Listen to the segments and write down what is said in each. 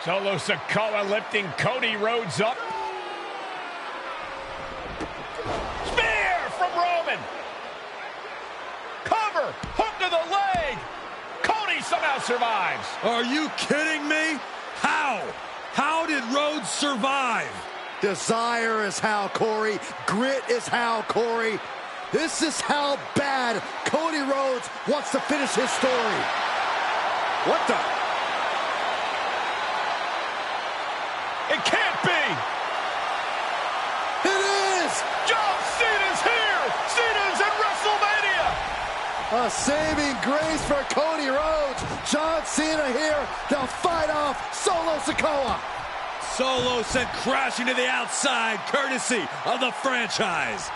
Solo Sikoa lifting Cody Rhodes up. Spear from Roman. Cover, hook to the leg. Cody somehow survives. Are you kidding me? How? How did Rhodes survive? Desire is how, Corey. Grit is how, Corey. This is how bad Cody Rhodes wants to finish his story. What the? It can't be. It is! John Cena's here. Cena's in WrestleMania. A saving grace for Cody Rhodes. John Cena here to fight off Solo Sikoa. Solo sent crashing to the outside, courtesy of the franchise.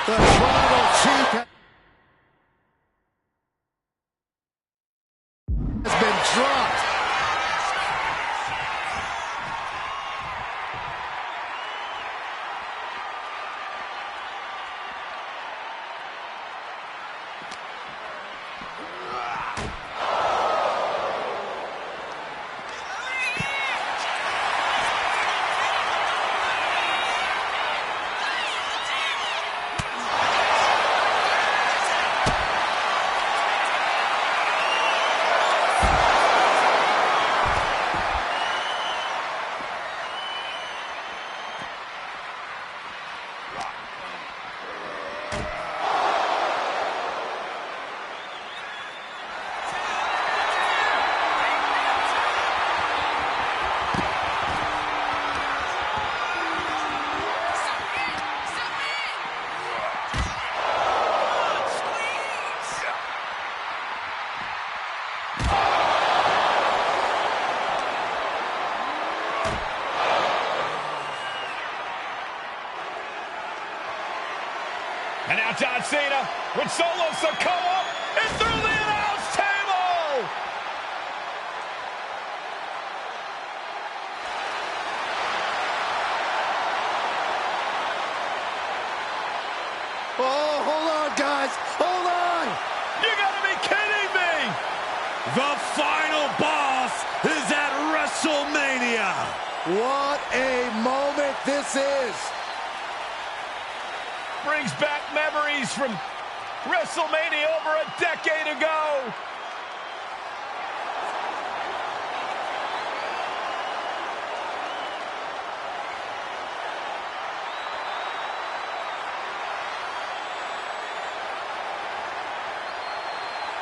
The tribal chief has been dropped. And now John Cena with Solo Sikoa and through the announce table. Oh, hold on, guys. Hold on. You gotta be kidding me. The final boss is at WrestleMania. What a moment this is. Brings back memories from WrestleMania over a decade ago.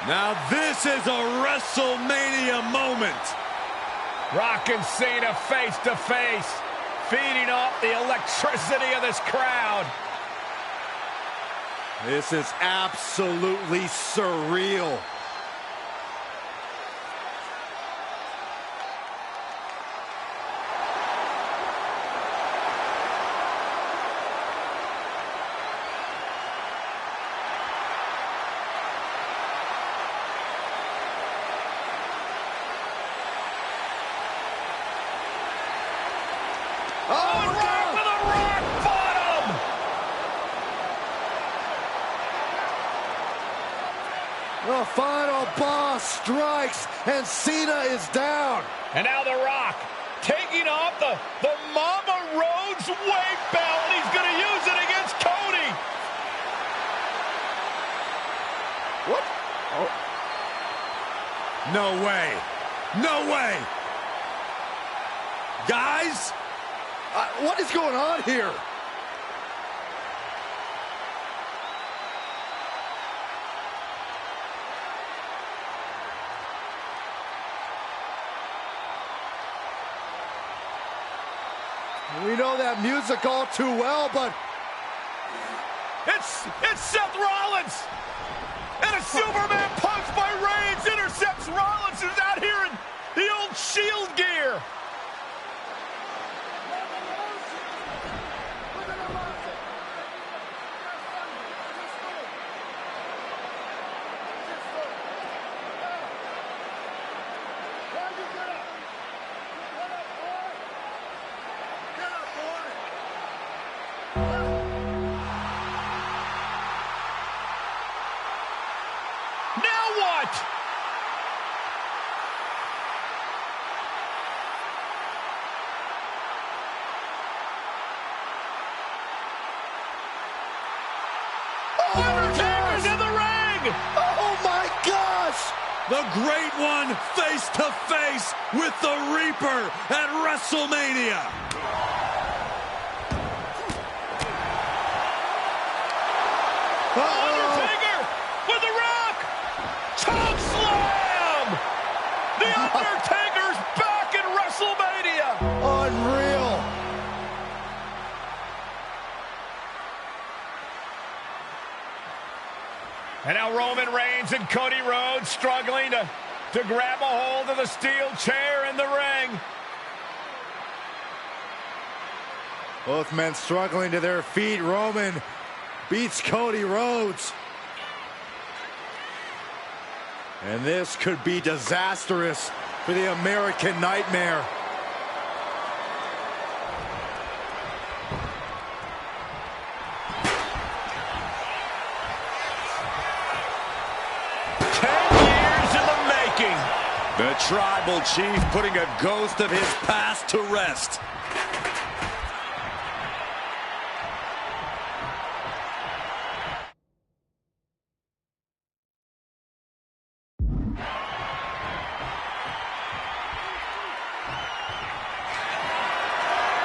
Now this is a WrestleMania moment. Rock and Cena face to face, feeding off the electricity of this crowd. This is absolutely surreal. Oh, Rock with a rock bottom! The final boss strikes, and Cena is down. And now The Rock taking off the Mama Rhodes weight belt, and he's going to use it against Cody. What? Oh. No way. No way. Guys, What is going on here? We know that music all too well, but It's Seth Rollins! And a Superman punch by Reigns intercepts Rollins, who's out here in the old Shield gear. Now what? Undertaker's in the ring! oh my gosh! the great one face to face with the Reaper at WrestleMania. Undertaker with the Rock! Choke slam! The Undertaker's back in WrestleMania! Unreal. And now Roman Reigns and Cody Rhodes struggling to grab a hold of the steel chair in the ring. Both men struggling to their feet. Roman beats Cody Rhodes. And this could be disastrous for the American Nightmare. The Tribal Chief putting a ghost of his past to rest.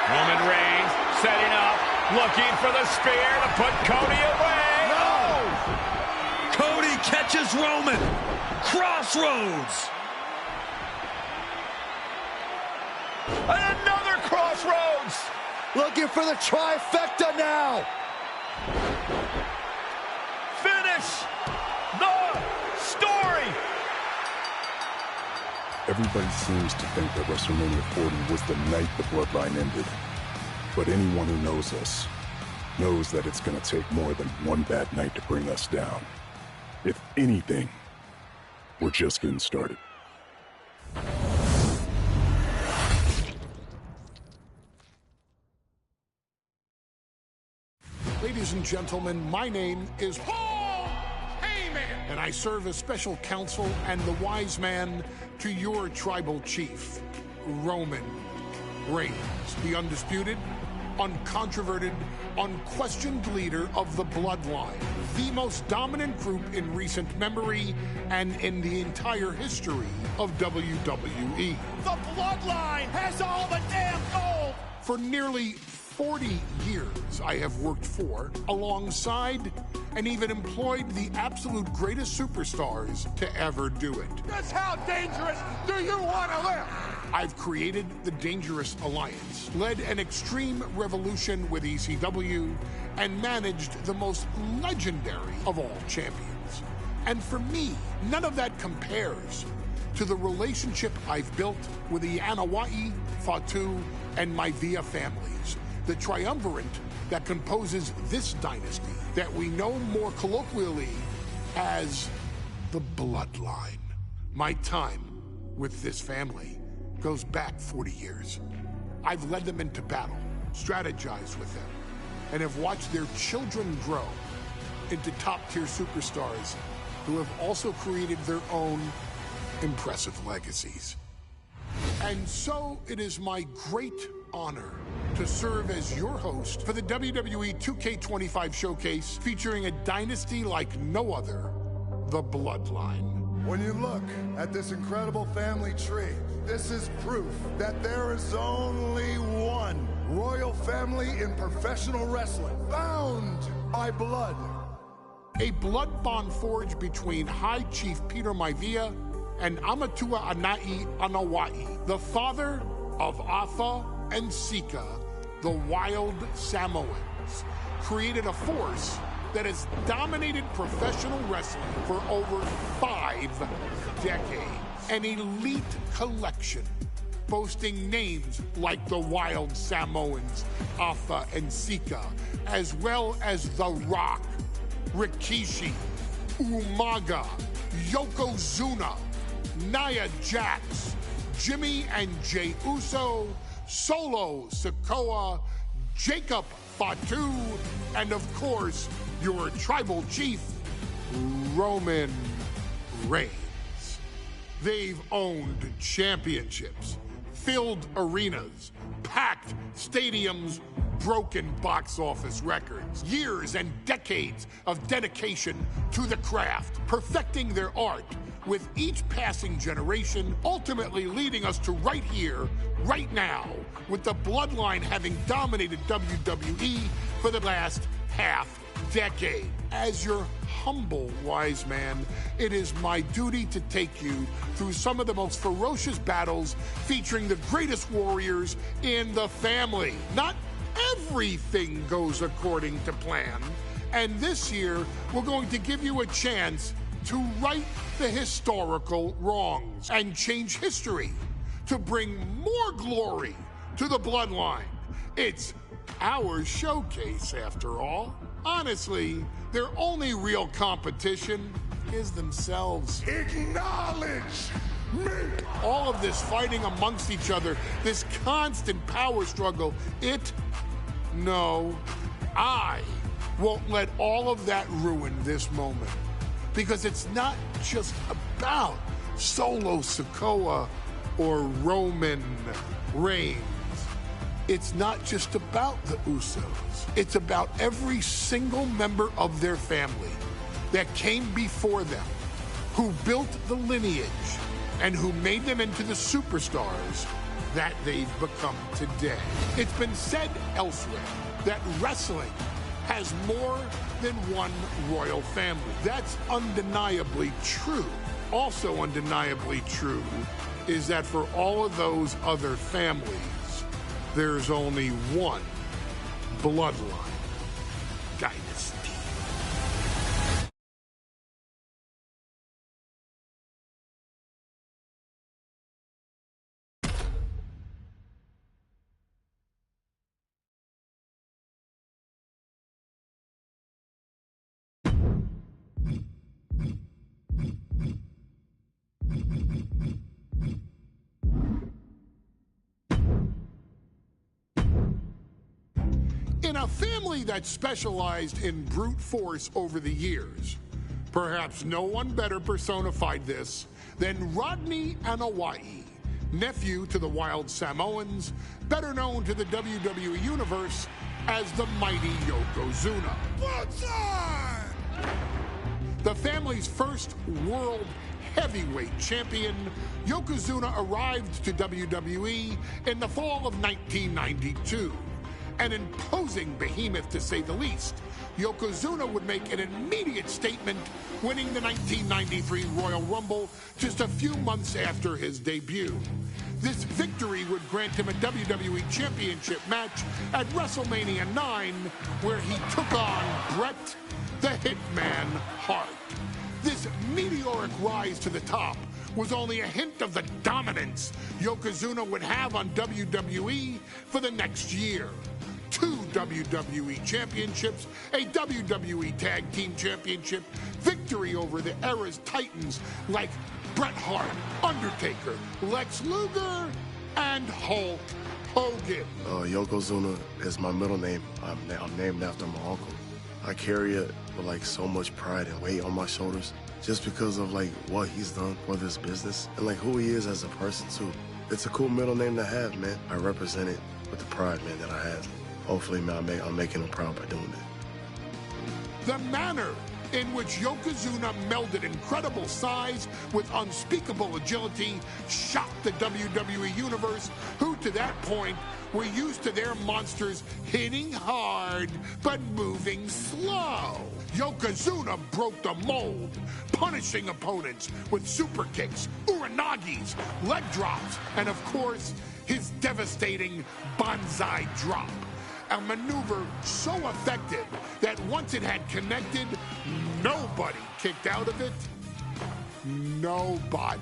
Roman Reigns setting up, looking for the spear to put Cody away. No! Cody catches Roman. Crossroads. And another crossroads. Looking for the trifecta now. Finish the story. Everybody seems to think that WrestleMania 40 was the night the bloodline ended. But anyone who knows us knows that it's gonna take more than one bad night to bring us down. If anything, we're just getting started. Ladies and gentlemen, my name is Paul Heyman, and I serve as special counsel and the wise man to your tribal chief, Roman Reigns, the undisputed, uncontroverted, unquestioned leader of the Bloodline, the most dominant group in recent memory and in the entire history of WWE. The Bloodline has all the damn gold! For nearly 40 years, I have worked for, alongside, and even employed the absolute greatest superstars to ever do it. Just how dangerous do you want to live? I've created the Dangerous Alliance, led an extreme revolution with ECW, and managed the most legendary of all champions. And for me, none of that compares to the relationship I've built with the Anoa'i, Fatu, and Maivia families, the triumvirate that composes this dynasty that we know more colloquially as the Bloodline. My time with this family goes back 40 years. I've led them into battle, strategized with them, and have watched their children grow into top-tier superstars who have also created their own impressive legacies. And so it is my great honor to serve as your host for the WWE 2K25 showcase featuring a dynasty like no other, the Bloodline. When you look at this incredible family tree, this is proof that there is only one royal family in professional wrestling, bound by blood. A blood bond forged between High Chief Peter Maivia and Amatua Anai Anoa'i, the father of Afa and Sika, the Wild Samoans, created a force that has dominated professional wrestling for over 5 decades. An elite collection boasting names like the Wild Samoans, Afa and Sika, as well as The Rock, Rikishi, Umaga, Yokozuna, Nia Jax, Jimmy and Jey Uso, Solo Sikoa, Jacob Fatu, and of course, your tribal chief, Roman Reigns. They've owned championships, filled arenas, packed stadiums, broken box office records, years and decades of dedication to the craft, perfecting their art with each passing generation, ultimately leading us to right here, right now, with the Bloodline having dominated WWE for the last half decade. As your humble wise man, it is my duty to take you through some of the most ferocious battles featuring the greatest warriors in the family. Not everything goes according to plan, and this year we're going to give you a chance to right the historical wrongs and change history to bring more glory to the Bloodline. It's our showcase, after all. Honestly, their only real competition is themselves. Acknowledge me! All of this fighting amongst each other, this constant power struggle, I won't let all of that ruin this moment. Because it's not just about Solo Sikoa or Roman Reigns. It's not just about the Usos. It's about every single member of their family that came before them, who built the lineage, and who made them into the superstars that they've become today. It's been said elsewhere that wrestling has more than one royal family. That's undeniably true. Also undeniably true is that for all of those other families, there's only one Bloodline dynasty. In a family that specialized in brute force over the years, perhaps no one better personified this than Rodney Anoa'i, nephew to the Wild Samoans, better known to the WWE Universe as the mighty Yokozuna. The family's first world heavyweight champion, Yokozuna arrived to WWE in the fall of 1992. An imposing behemoth, to say the least, Yokozuna would make an immediate statement, winning the 1993 Royal Rumble just a few months after his debut. This victory would grant him a WWE Championship match at WrestleMania 9, where he took on Bret the Hitman Hart. This meteoric rise to the top was only a hint of the dominance Yokozuna would have on WWE for the next year. 2 WWE championships, a WWE Tag Team Championship, victory over the era's titans like Bret Hart, Undertaker, Lex Luger, and Hulk Hogan. Yokozuna is my middle name. I'm named after my uncle. I carry it with like so much pride and weight on my shoulders just because of like what he's done for this business and like who he is as a person too. It's a cool middle name to have, man. I represent it with the pride, man, that I have. Hopefully, man, I'm making him proud by doing it. The manner in which Yokozuna melded incredible size with unspeakable agility shocked the WWE Universe, who to that point were used to their monsters hitting hard but moving slow. Yokozuna broke the mold, punishing opponents with super kicks, uranagis, leg drops, and of course, his devastating banzai drop. A maneuver so effective that once it had connected, nobody kicked out of it. Nobody.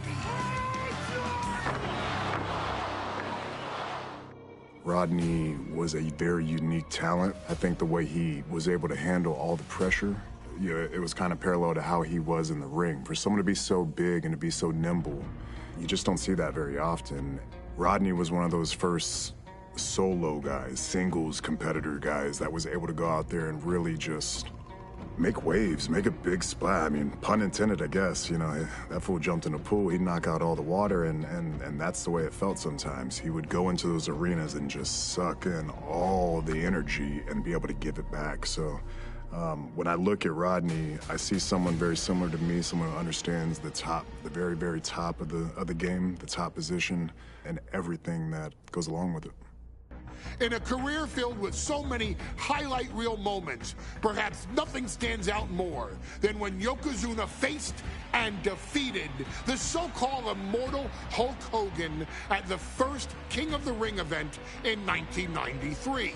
Rodney was a very unique talent. I think the way he was able to handle all the pressure, it was kind of parallel to how he was in the ring. For someone to be so big and to be so nimble, you just don't see that very often. Rodney was one of those first solo guys, singles competitor guys that was able to go out there and really just make waves, make a big splash. I mean, pun intended, I guess. You know, that fool jumped in the pool, he'd knock out all the water, and that's the way it felt sometimes. He would go into those arenas and just suck in all the energy and be able to give it back. So when I look at Rodney, I see someone very similar to me, someone who understands the top, the very, very top of the game, the top position, and everything that goes along with it. In a career filled with so many highlight reel moments, perhaps nothing stands out more than when Yokozuna faced and defeated the so-called immortal Hulk Hogan at the first King of the Ring event in 1993.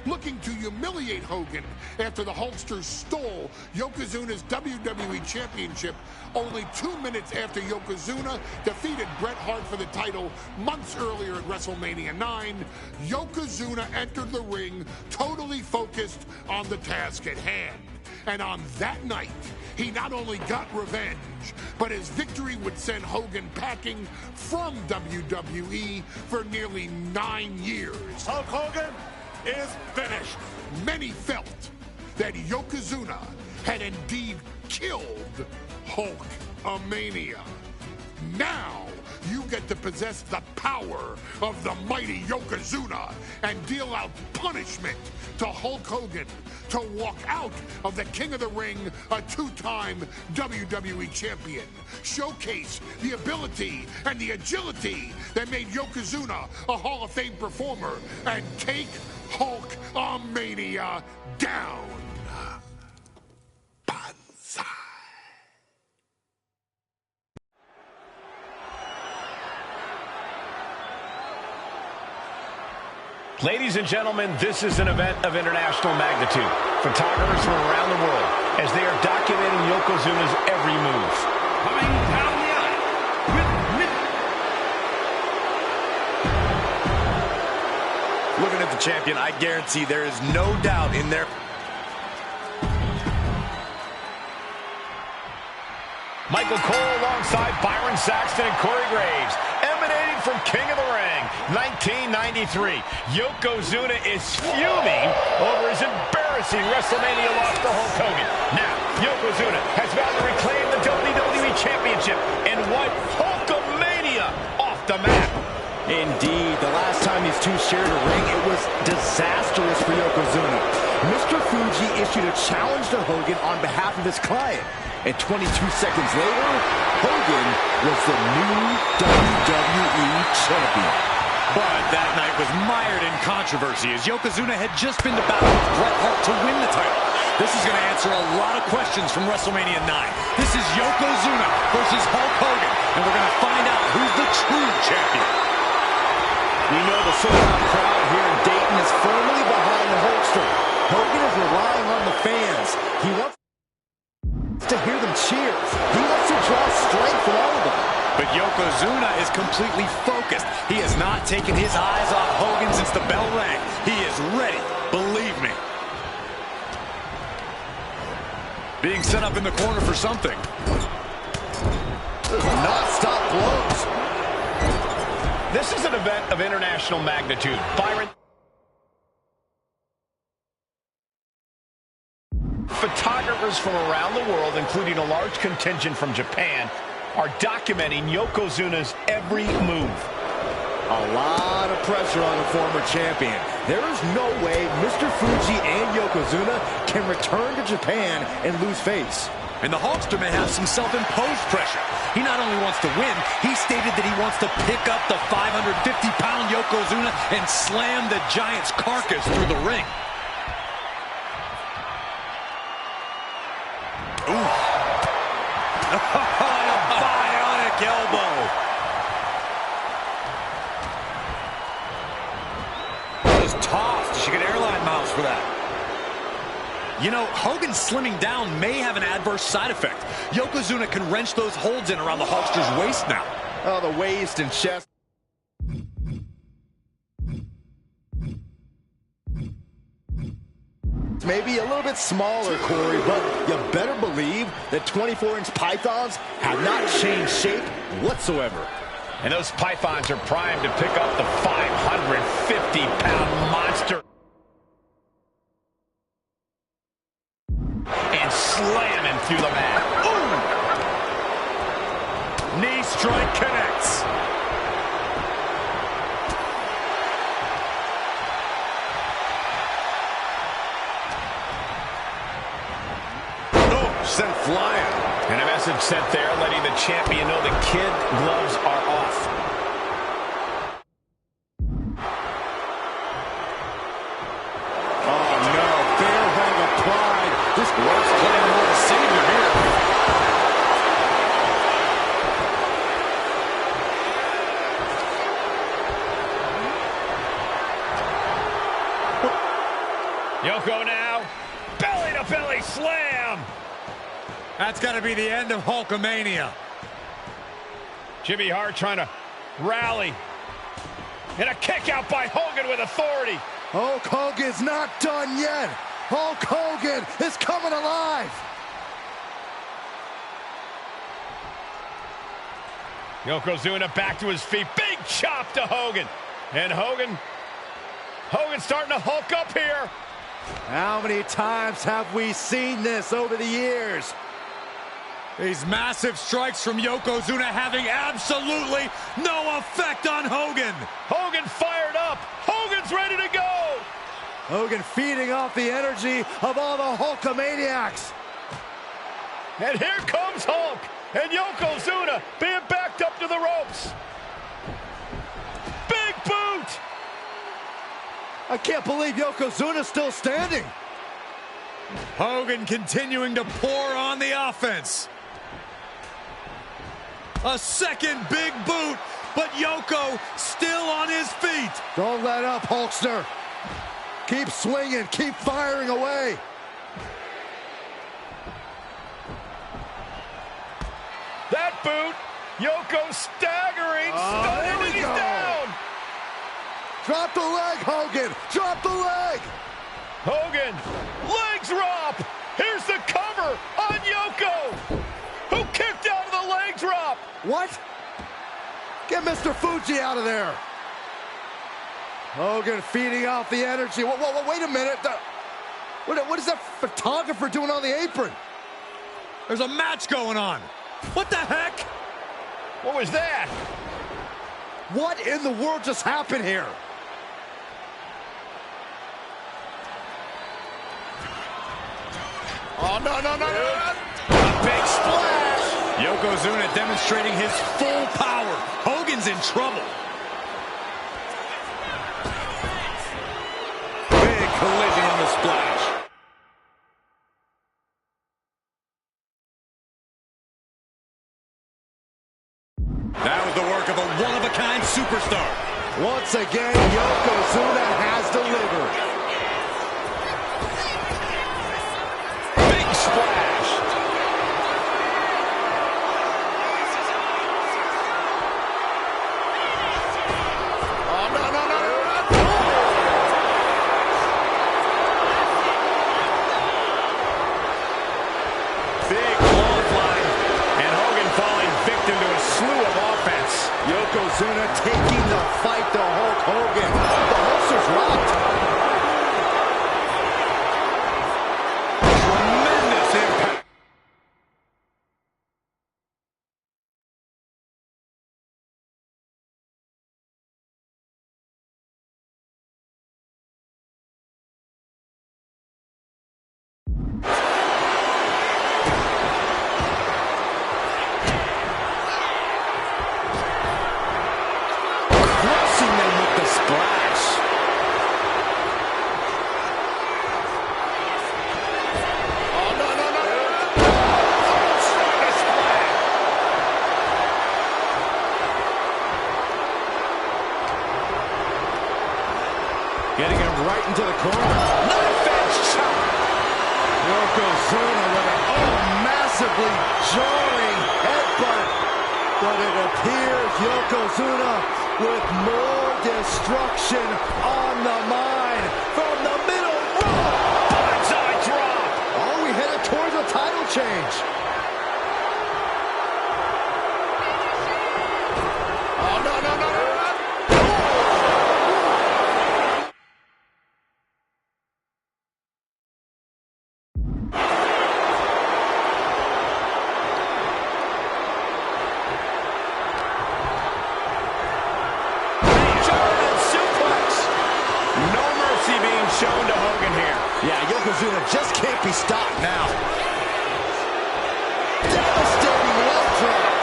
Looking to humiliate Hogan after the Hulkster stole Yokozuna's WWE Championship only 2 minutes after Yokozuna defeated Bret Hart for the title months earlier at WrestleMania 9, Yokozuna entered the ring totally focused on the task at hand. And on that night, he not only got revenge, but his victory would send Hogan packing from WWE for nearly 9 years. Hulk Hogan is finished. Many felt that Yokozuna had indeed killed Hulkamania. Now, you get to possess the power of the mighty Yokozuna and deal out punishment to Hulk Hogan to walk out of the King of the Ring, a 2-time WWE champion. Showcase the ability and the agility that made Yokozuna a Hall of Fame performer and take Hulkamania down. Banzai. Ladies and gentlemen, this is an event of international magnitude. Photographers from around the world as they are documenting Yokozuna's every move. Coming down the aisle with Looking at the champion, I guarantee there is no doubt in there. Michael Cole alongside Byron Saxton and Corey Graves, emanating from King of the Ring, 1993. Yokozuna is fuming over his embarrassing WrestleMania loss to Hulk Hogan. Now, Yokozuna has vowed to reclaim the WWE Championship and wipe Hulkamania off the map. Indeed, the last time these two shared a ring, it was disastrous for Yokozuna. Mr. Fuji issued a challenge to Hogan on behalf of his client. And 22 seconds later, Hogan was the new WWE Champion. But that night was mired in controversy as Yokozuna had just been to battle with Bret Hart to win the title. This is going to answer a lot of questions from WrestleMania 9. This is Yokozuna versus Hulk Hogan, and we're going to find out who's the true champion. We know the sold-out crowd here in Dayton is firmly behind the Hulkster. Hogan is relying on the fans. He wants to hear them cheer. He wants to draw strength from all of them. But Yokozuna is completely focused. He has not taken his eyes off Hogan since the bell rang. He is ready, believe me. Being set up in the corner for something. Non-stop blows. This is an event of international magnitude. Byron. Photographers from around the world, including a large contingent from Japan, are documenting Yokozuna's every move. A lot of pressure on the former champion. There is no way Mr. Fuji and Yokozuna can return to Japan and lose face. And the Hulkster may have some self-imposed pressure. He not only wants to win, he stated that he wants to pick up the 550-pound Yokozuna and slam the Giant's carcass through the ring. Ooh. A bionic elbow. Was tossed. She get airline miles for that. You know, Hogan slimming down may have an adverse side effect. Yokozuna can wrench those holds in around the Hulkster's waist now. Oh, the waist and chest. Maybe a little bit smaller, Corey, but you better believe that 24-inch pythons have not changed shape whatsoever. And those pythons are primed to pick up the 550-pound monster. And slam him through the mat. Ooh! Knee strike connects. Sent flying. And a message sent there letting the champion know the kid gloves are off. Oh no, fair hug of pride. This bloke's playing more the savior here. Yoko now, belly to belly slam. That's got to be the end of Hulkamania. Jimmy Hart trying to rally. And a kick out by Hogan with authority. Hulk Hogan's not done yet. Hulk Hogan is coming alive. Yokozuna back to his feet. Big chop to Hogan. And Hogan's starting to hulk up here. How many times have we seen this over the years? These massive strikes from Yokozuna having absolutely no effect on Hogan. Hogan fired up. Hogan's ready to go. Hogan feeding off the energy of all the Hulkamaniacs. And here comes Hulk. And Yokozuna being backed up to the ropes. Big boot. I can't believe Yokozuna's still standing. Hogan continuing to pour on the offense. A second big boot, but Yoko still on his feet. Don't let up, Hulkster. Keep swinging, keep firing away. That boot, Yoko staggering, stunning, and he's down. Drop the leg, Hogan. Drop the leg. Hogan, leg drop. Here's the cover on Yoko, who kicked out of the leg drop. What? Get Get Mr. Fuji out of there. Hogan feeding off the energy. Whoa, wait a minute. What is that photographer doing on the apron? There's a match going on. What the heck? What was that? What in the world just happened here? Oh, no. A big splash. Yokozuna demonstrating his full power. Hogan's in trouble. Big collision on the splash. That was the work of a one-of-a-kind superstar. Once again, Yokozuna has delivered. Big splash. Oh, no. Big clothesline. And Hogan falling victim to a slew of offense. Yokozuna taking the fight to Hulk Hogan. The holster's locked. Tremendous impact. Crushing them with the splash. Oh, no. Straight a splash. Getting him right into the corner. Knife edge chop. Yokozuna with a massively jarring headbutt. But it appears Yokozuna with more destruction on the mind from the middle rope. Bonsai drop. Are we headed towards a title change? Oh, no. German suplex. No mercy being shown to Hogan here. Yeah, Yokozuna just can't be stopped now. Devastating leg drop.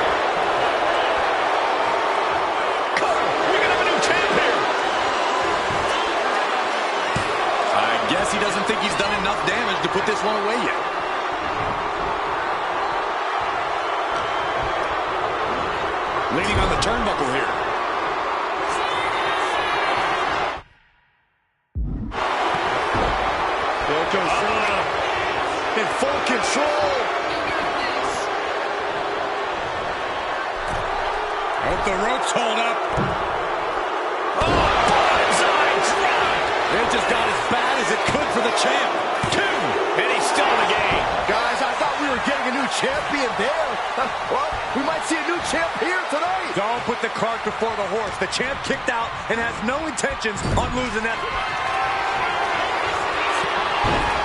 We're gonna have a new champ here. I guess he doesn't think he's done enough damage to put this one away yet. Leaning on the turnbuckle here. Yokozuna in full control. Hope the ropes hold up. Bonsai drop. It just got as bad as it could for the champ. 2. And he's still in the game. Guys, I thought we were getting a new champion there. Well, we might see a new champ here tonight. Don't put the cart before the horse. The champ kicked out and has no intentions on losing that.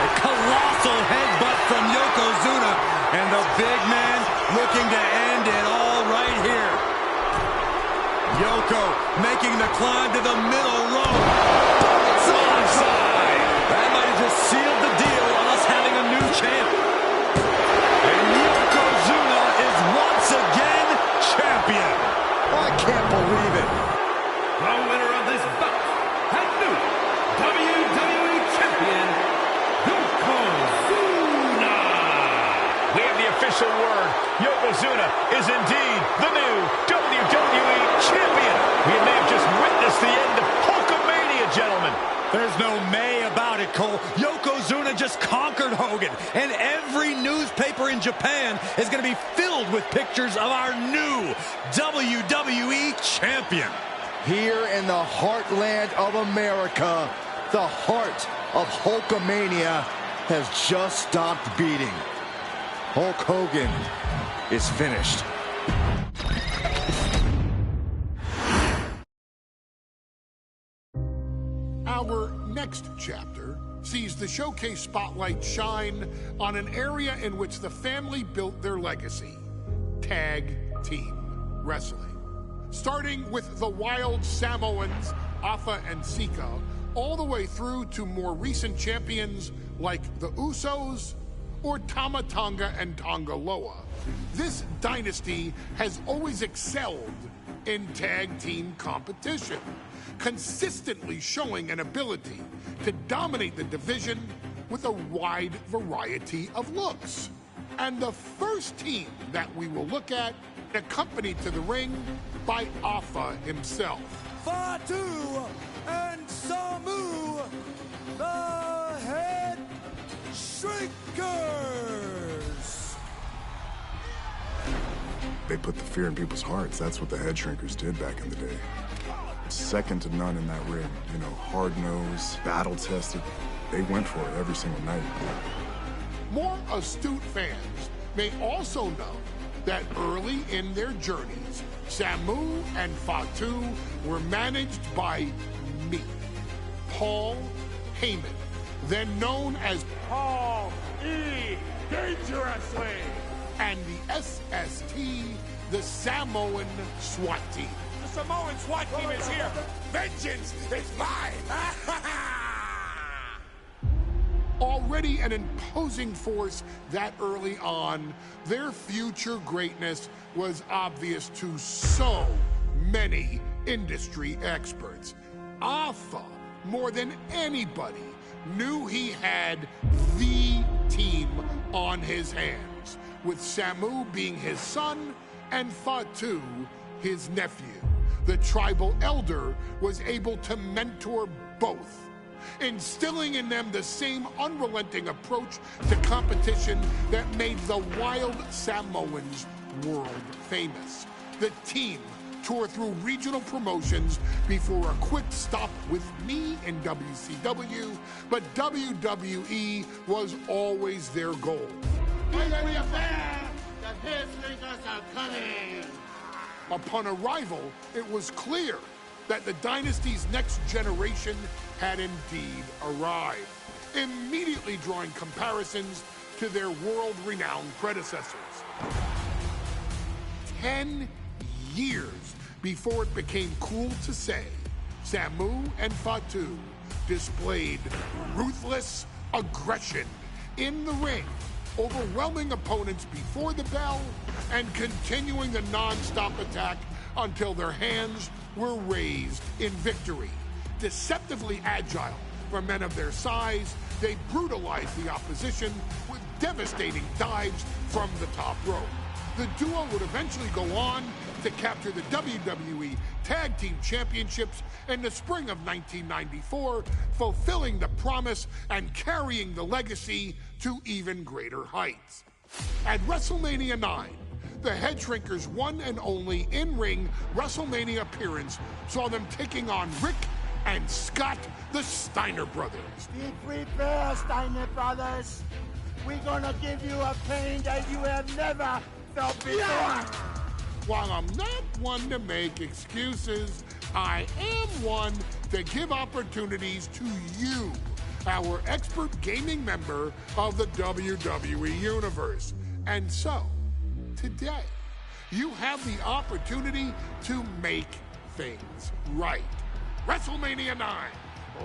A colossal headbutt from Yokozuna, and the big man looking to end it all right here. Yoko making the climb to the middle rope. Bonsai. That might have just sealed the deal on us having a new champ. And Yokozuna is once again champion. I can't believe it. The winner of this bout and new WWE Champion, Yokozuna. We have the official word. Yokozuna is indeed the new WWE Champion. We may have just witnessed the end of Hulkamania, gentlemen. There's no may about it, Cole. Yokozuna just conquered Hogan, and every newspaper in Japan is going to be filled with pictures of our new WWE Champion. Here in the heartland of America, the heart of Hulkamania has just stopped beating. Hulk Hogan is finished. next chapter sees the showcase spotlight shine on an area in which the family built their legacy: tag team wrestling. Starting with the wild Samoans, Afa and Sika, all the way through to more recent champions like the Usos or Tama Tonga and Tonga Loa. This dynasty has always excelled in tag team competition, consistently showing an ability to dominate the division with a wide variety of looks. And the first team that we will look at, accompanied to the ring by Afa himself. Fatu and Samu, the Head Shrinkers. They put the fear in people's hearts. That's what the Head Shrinkers did back in the day. Second to none in that ring. You know, hard-nosed, battle-tested. They went for it every single night. More astute fans may also know that early in their journeys, Samu and Fatu were managed by me, Paul Heyman, then known as Paul E. Dangerously, and the SST, the Samoan SWAT team. The Samoan SWAT team is here. Vengeance is mine. Already an imposing force that early on, their future greatness was obvious to so many industry experts. Afa, more than anybody, knew he had the team on his hands, with Samu being his son and Fatu his nephew. The tribal elder was able to mentor both, instilling in them the same unrelenting approach to competition that made the wild Samoans world famous. The team toured through regional promotions before a quick stop with me in WCW, but WWE was always their goal. Upon arrival, it was clear that the dynasty's next generation had indeed arrived, immediately drawing comparisons to their world-renowned predecessors. 10 years before it became cool to say, Samu and Fatu displayed ruthless aggression in the ring, overwhelming opponents before the bell and continuing the non-stop attack until their hands were raised in victory. Deceptively agile for men of their size, they brutalized the opposition with devastating dives from the top rope. The duo would eventually go on to capture the WWE Tag Team Championships in the spring of 1994, fulfilling the promise and carrying the legacy to even greater heights. At WrestleMania 9, the Head Shrinkers' one and only in-ring WrestleMania appearance saw them taking on Rick and Scott, the Steiner brothers. Be prepared, Steiner brothers. We're gonna give you a pain that you have never felt before. Yeah! While I'm not one to make excuses, I am one to give opportunities to you, our expert gaming member of the WWE Universe. And so, today, you have the opportunity to make things right. WrestleMania 9,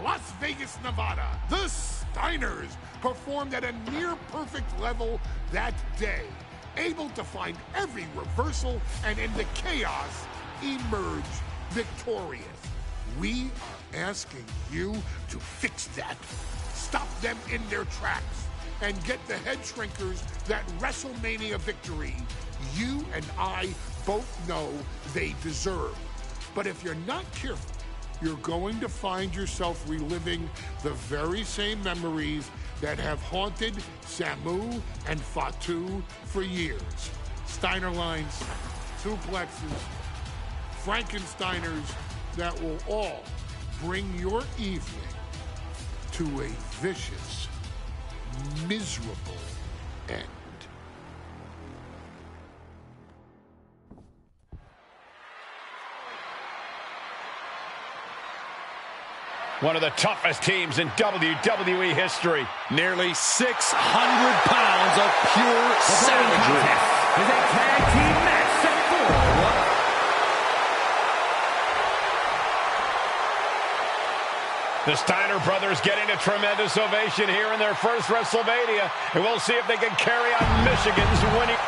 Las Vegas, Nevada. The Steiners performed at a near-perfect level that day, able to find every reversal and in the chaos emerge victorious. We are asking you to fix that, stop them in their tracks, and get the Head Shrinkers that WrestleMania victory you and I both know they deserve. But if you're not careful, you're going to find yourself reliving the very same memories that have haunted Samu and Fatu for years. Steiner lines, suplexes, Frankensteiners that will all bring your evening to a vicious, miserable end. One of the toughest teams in WWE history. Nearly 600 pounds of pure savagery. Is a tag team match set for The Steiner brothers getting a tremendous ovation here in their first WrestleMania. And we'll see if they can carry on Michigan's winning.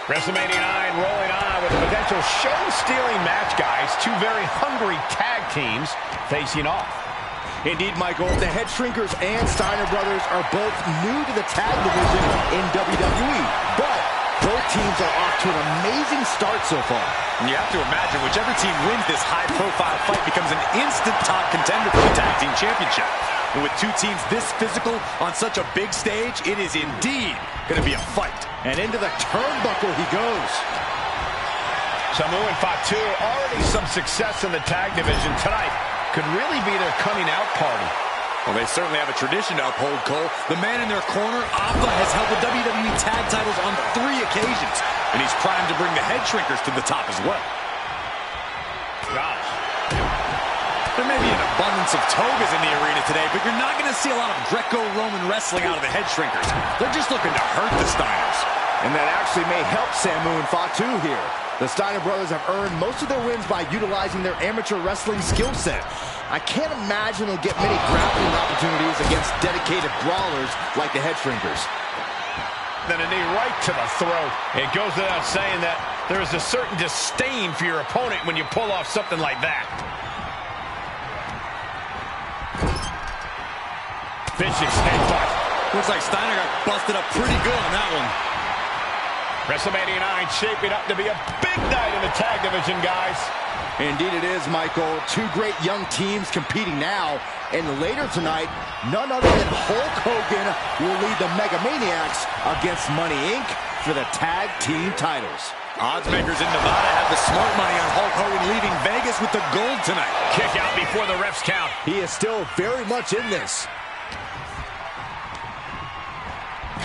WrestleMania 9 rolling on with a potential show-stealing match, guys. Two very hungry tag teams facing off. Indeed, Michael, the Head Shrinkers and Steiner brothers are both new to the tag division in WWE, but both teams are off to an amazing start so far. You have to imagine whichever team wins this high-profile fight becomes an instant top contender for the tag team championship. And with two teams this physical on such a big stage, it is indeed going to be a fight. And into the turnbuckle he goes. Samu and Fatu, already some success in the tag division tonight. Could really be their coming out party. Well, they certainly have a tradition to uphold, Cole. The man in their corner, Alpha, has held the WWE tag titles on 3 occasions. And he's primed to bring the Head Shrinkers to the top as well. Gosh. There may be an abundance of togas in the arena today, but you're not going to see a lot of Greco-Roman wrestling out of the Head Shrinkers. They're just looking to hurt the Steiners. And that actually may help Samu and Fatu here. The Steiner brothers have earned most of their wins by utilizing their amateur wrestling skill set. I can't imagine they'll get many grappling opportunities against dedicated brawlers like the Head Shrinkers. Then a knee right to the throat. It goes without saying that there is a certain disdain for your opponent when you pull off something like that. Vicious headbutt. Looks like Steiner got busted up pretty good on that one. WrestleMania 9 shaping up to be a big night in the tag division, guys. Indeed it is, Michael. Two great young teams competing now. And later tonight, none other than Hulk Hogan will lead the Mega Maniacs against Money Inc. for the tag team titles. Odds makers in Nevada have the smart money on Hulk Hogan leaving Vegas with the gold tonight. Kick out before the refs count. He is still very much in this.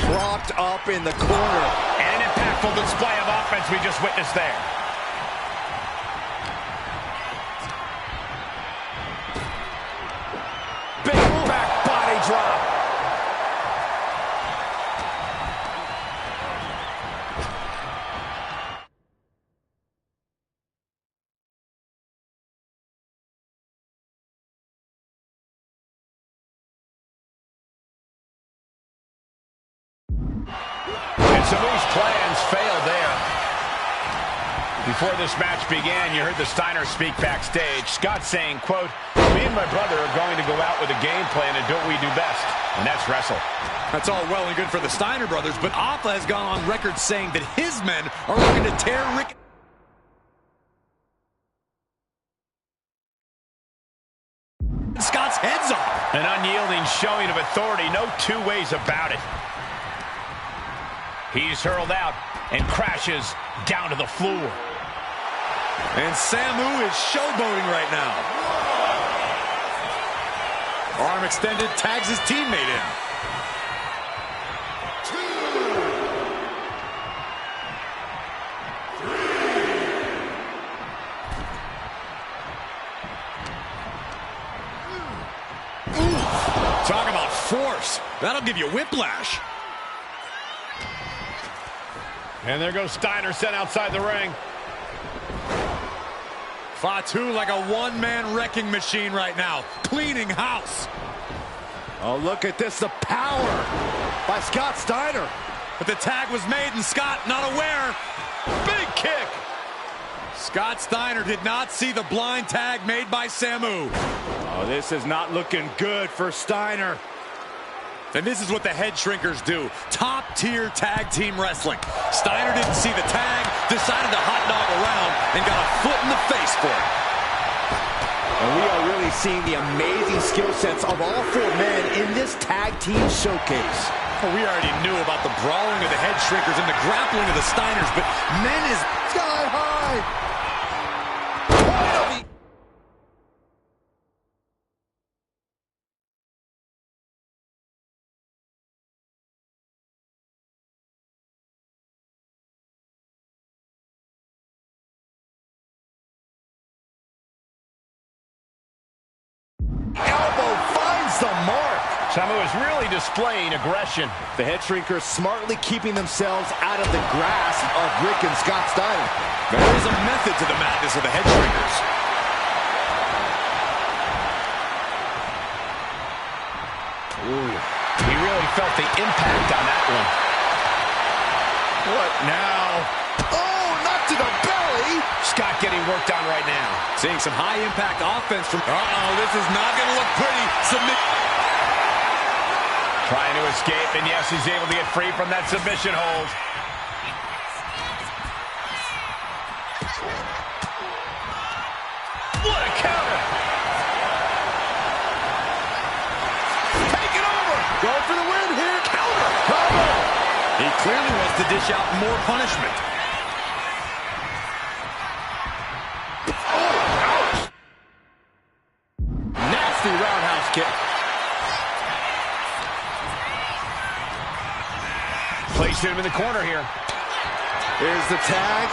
Propped up in the corner. And an impactful display of offense we just witnessed there. Big back body drop. And Samu's plans failed there. Before this match began, you heard the Steiner speak backstage. Scott saying, quote, "Me and my brother are going to go out with a game plan and do what we do best, and that's wrestle." That's all well and good for the Steiner brothers, but Alpha has gone on record saying that his men are looking to tear Rick Scott's heads off. An unyielding showing of authority, no two ways about it. He's hurled out and crashes down to the floor. And Samu is showboating right now. Arm extended, tags his teammate in. Talk about force. That'll give you whiplash. And there goes Steiner sent outside the ring. Fatu like a one-man wrecking machine right now, cleaning house. Oh, look at this, the power by Scott Steiner. But the tag was made and Scott not aware. Big kick. Scott Steiner did not see the blind tag made by Samu. Oh, this is not looking good for Steiner. And this is what the Head Shrinkers do. Top-tier tag team wrestling. Steiner didn't see the tag, decided to hot dog around, and got a foot in the face for it. And we are really seeing the amazing skill sets of all 4 men in this tag team showcase. Well, we already knew about the brawling of the Head Shrinkers and the grappling of the Steiners, but men is sky high. the mark. Samu is really displaying aggression. The head shrinkers smartly keeping themselves out of the grasp of Rick and Scott Steiner. There is a method to the madness of the head shrinkers. Ooh, he really felt the impact on that one. What now? Oh, not to the belly. Scott getting worked on right now. Seeing some high-impact offense from... Uh-oh, this is not going to look pretty. Trying to escape, and yes, he's able to get free from that submission hold. What a counter! Take it over! Going for the win here. Counter! Cover! He clearly wants to dish out more punishment. Nasty roundhouse kick. Placed him in the corner here. Here's the tag.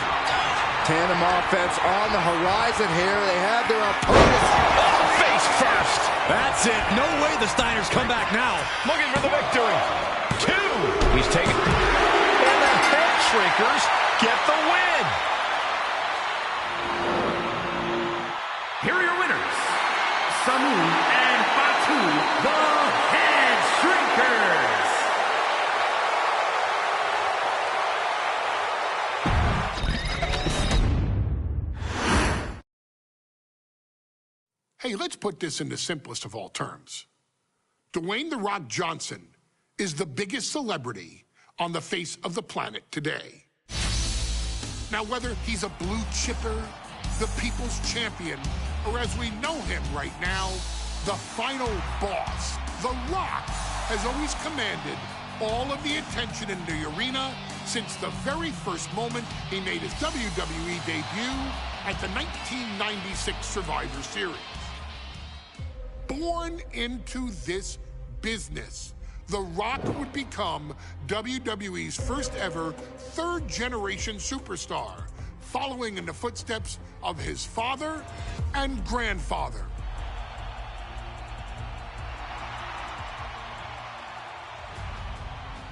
Tandem offense on the horizon here. They have their opponents. Oh, face first. That's it. No way the Steiners come back now. Looking for the victory. 2. He's taking... And the head shrinkers get the win. Here are your winners, Samu and Platine, the Head Shrinkers. Hey, let's put this in the simplest of all terms. Dwayne "The Rock" Johnson is the biggest celebrity on the face of the planet today. Now, whether he's a blue chipper, the people's champion, or as we know him right now, the final boss, The Rock has always commanded all of the attention in the arena since the very first moment he made his WWE debut at the 1996 Survivor Series. Born into this business, The Rock would become WWE's first ever third-generation superstar, following in the footsteps of his father and grandfather.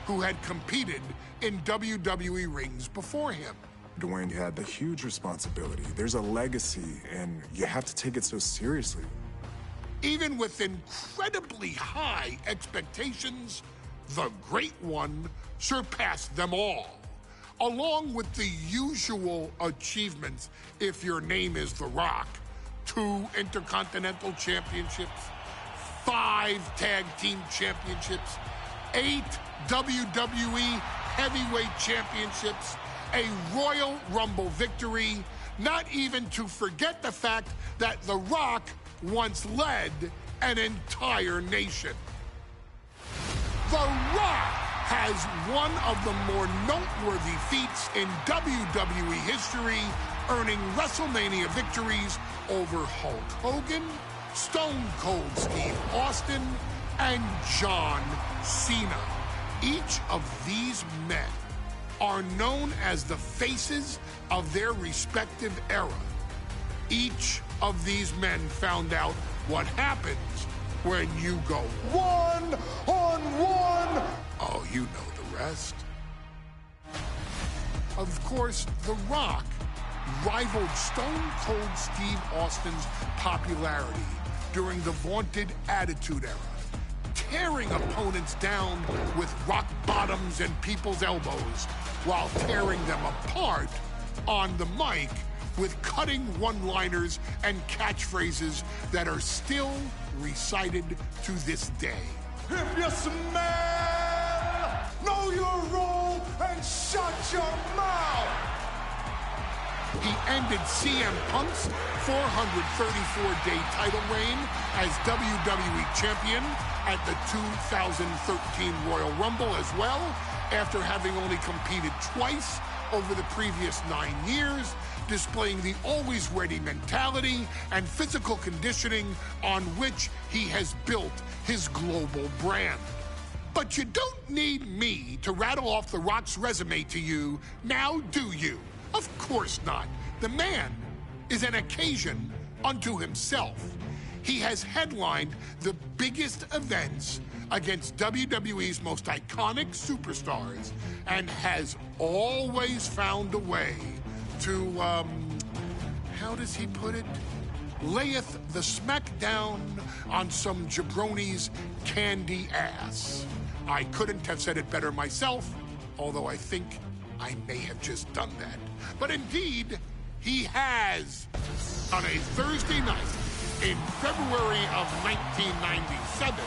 Who had competed in WWE rings before him. Dwayne had the huge responsibility. There's a legacy, and you have to take it so seriously. Even with incredibly high expectations, the Great One surpassed them all, along with the usual achievements if your name is The Rock. 2 Intercontinental Championships, 5 Tag Team Championships, 8 WWE Heavyweight Championships, a Royal Rumble victory, not even to forget the fact that The Rock once led an entire nation. The Rock has one of the more noteworthy feats in WWE history, earning WrestleMania victories over Hulk Hogan, Stone Cold Steve Austin, and John Cena. Each of these men are known as the faces of their respective era. Each of these men found out what happens when you go one-on-one. Oh, you know the rest. Of course, The Rock rivaled Stone Cold Steve Austin's popularity during the vaunted Attitude Era, tearing opponents down with rock bottoms and people's elbows while tearing them apart on the mic with cutting one-liners and catchphrases that are still recited to this day. If you smell, know your role and shut your mouth. He ended CM Punk's 434-day title reign as WWE Champion at the 2013 Royal Rumble as well, after having only competed twice over the previous 9 years, displaying the always ready mentality and physical conditioning on which he has built his global brand. But you don't need me to rattle off The Rock's resume to you, now do you? Of course not. The man is an occasion unto himself. He has headlined the biggest events against WWE's most iconic superstars and has always found a way to, how does he put it? Layeth the smackdown on some jabroni's candy ass. I couldn't have said it better myself, although I think I may have just done that. But indeed, he has. On a Thursday night in February of 1997,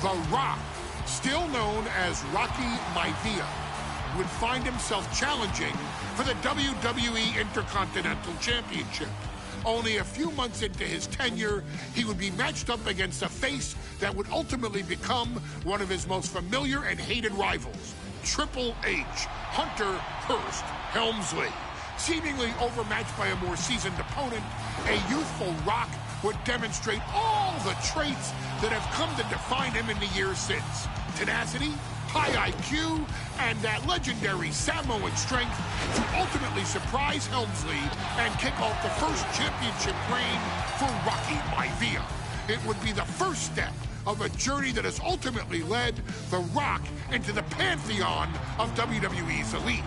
The Rock, still known as Rocky Maivia, would find himself challenging for the WWE Intercontinental Championship. Only a few months into his tenure, he would be matched up against a face that would ultimately become one of his most familiar and hated rivals, Triple H, Hunter Hearst Helmsley. Seemingly overmatched by a more seasoned opponent, a youthful Rock would demonstrate all the traits that have come to define him in the years since. Tenacity, high IQ, and that legendary Samoan strength to ultimately surprise Helmsley and kick off the first championship reign for Rocky Maivia. It would be the first step of a journey that has ultimately led The Rock into the pantheon of WWE's elite.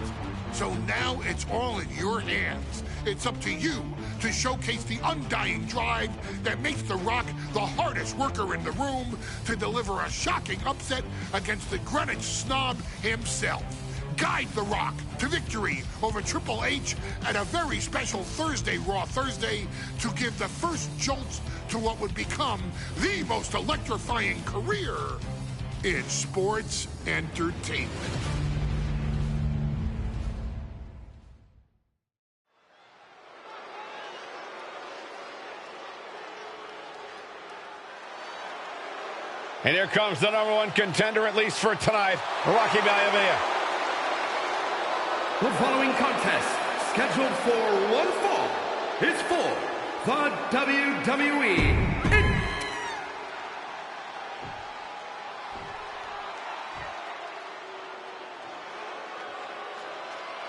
So now it's all in your hands. It's up to you to showcase the undying drive that makes The Rock the hardest worker in the room to deliver a shocking upset against the Greenwich snob himself. Guide The Rock to victory over Triple H at a very special Thursday, Raw Thursday, to give the first jolts to what would become the most electrifying career in sports entertainment. And here comes the #1 contender, at least for tonight, Rocky Maivia. The following contest, scheduled for one fall, is for the WWE.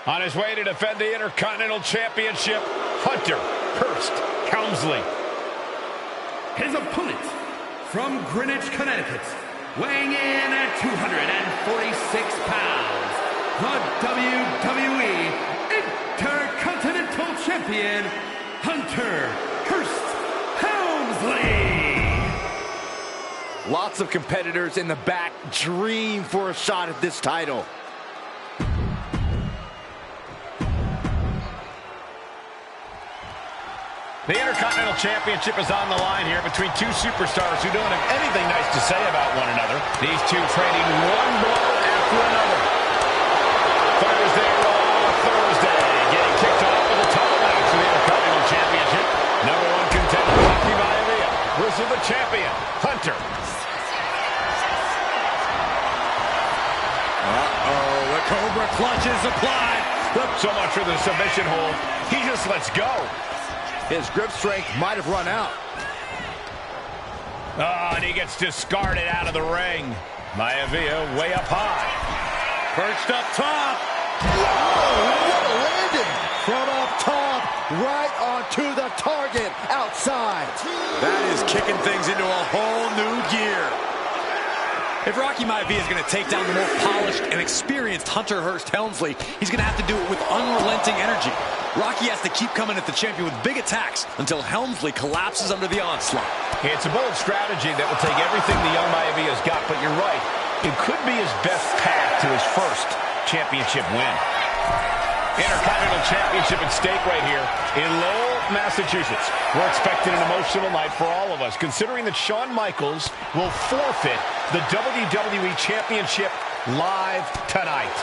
On his way to defend the Intercontinental Championship, Hunter Hearst Helmsley. His opponent, from Greenwich, Connecticut, weighing in at 246 pounds, the WWE Intercontinental Champion, Hunter Hearst Helmsley. Lots of competitors in the back dream for a shot at this title. The Intercontinental Championship is on the line here between two superstars who don't have anything nice to say about one another. These two trading one blow after another. Thursday, Raw Thursday, getting kicked off with the title match for the Intercontinental Championship. #1 contender, Rocky Maivia, versus the champion, Hunter. The Cobra clutch is applied. So much for the submission hold. He just lets go. His grip strength might have run out. Oh, and he gets discarded out of the ring. Maivia way up high. Perched up top. Whoa, what a landing! From up top, right onto the target outside. That is kicking things into a whole new gear. If Rocky Maivia is going to take down the more polished and experienced Hunter Hearst Helmsley, he's going to have to do it with unrelenting energy. Rocky has to keep coming at the champion with big attacks until Helmsley collapses under the onslaught. It's a bold strategy that will take everything the young Maivia's got, but you're right. It could be his best path to his first championship win. Intercontinental Championship at stake right here in Lowell, Massachusetts. We're expecting an emotional night for all of us, considering that Shawn Michaels will forfeit the WWE Championship live tonight.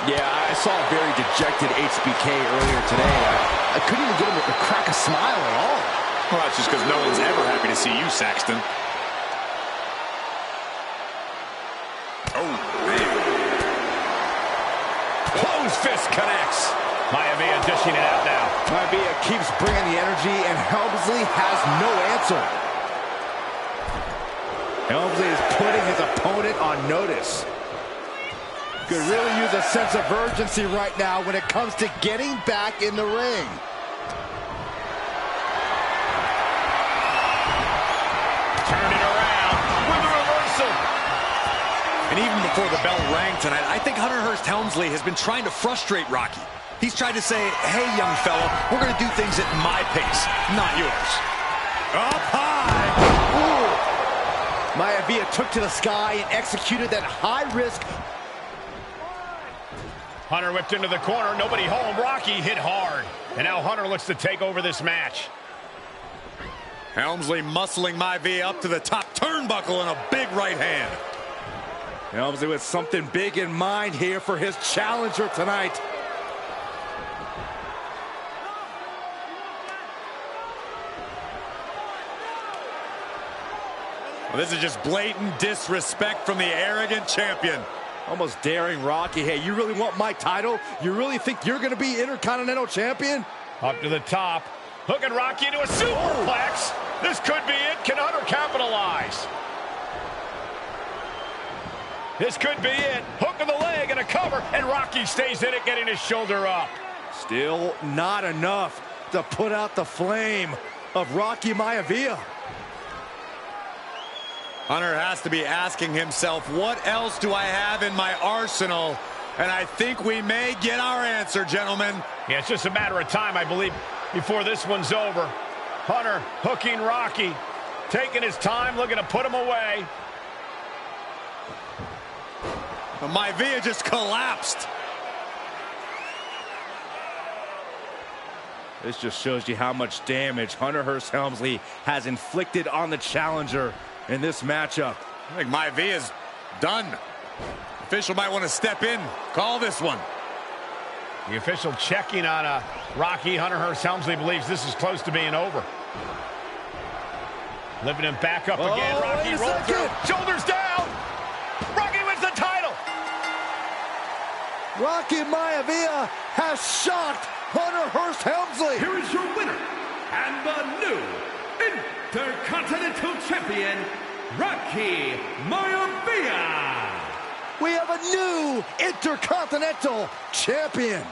Yeah, I saw a very dejected HBK earlier today. I couldn't even get him to crack a smile at all. Well, that's just because no one's ever happy to see you, Saxton. Oh, man. Closed fist connects. Maivia dishing it out now. Maivia keeps bringing the energy, and Helmsley has no answer. Helmsley is putting his opponent on notice. Could really use a sense of urgency right now when it comes to getting back in the ring. before the bell rang tonight, I think Hunter Hearst Helmsley has been trying to frustrate Rocky. He's tried to say, hey, young fella, we're going to do things at my pace, not yours. Up high. Ooh. Maivia took to the sky and executed that high-risk. Hunter whipped into the corner. Nobody home. Rocky hit hard. And now Hunter looks to take over this match. Helmsley muscling Maivia up to the top turnbuckle in a big right hand. Helmsley with something big in mind here for his challenger tonight. Well, this is just blatant disrespect from the arrogant champion. Almost daring Rocky. Hey, you really want my title? You really think you're going to be Intercontinental Champion? Up to the top. Hooking Rocky into a superplex. This could be it. Can Hunter capitalize? This could be it. Hook of the leg and a cover. And Rocky stays in it, getting his shoulder up. Still not enough to put out the flame of Rocky Maivia. Hunter has to be asking himself, what else do I have in my arsenal? And I think we may get our answer, gentlemen. Yeah, it's just a matter of time, I believe, before this one's over. Hunter hooking Rocky, taking his time, looking to put him away. Maivia just collapsed. This just shows you how much damage Hunter Hearst Helmsley has inflicted on the challenger in this matchup. I think Maivia's done. Official might want to step in, call this one. The official checking on Rocky. Hunter Hearst Helmsley believes this is close to being over. Lifting him back up again. Rocky rolls through. Shoulders down. Rocky wins the title. Rocky Maivia has shocked Hunter Hearst Helmsley. Here is your winner and the new Intercontinental Champion, Rocky Maivia. We have a new Intercontinental Champion.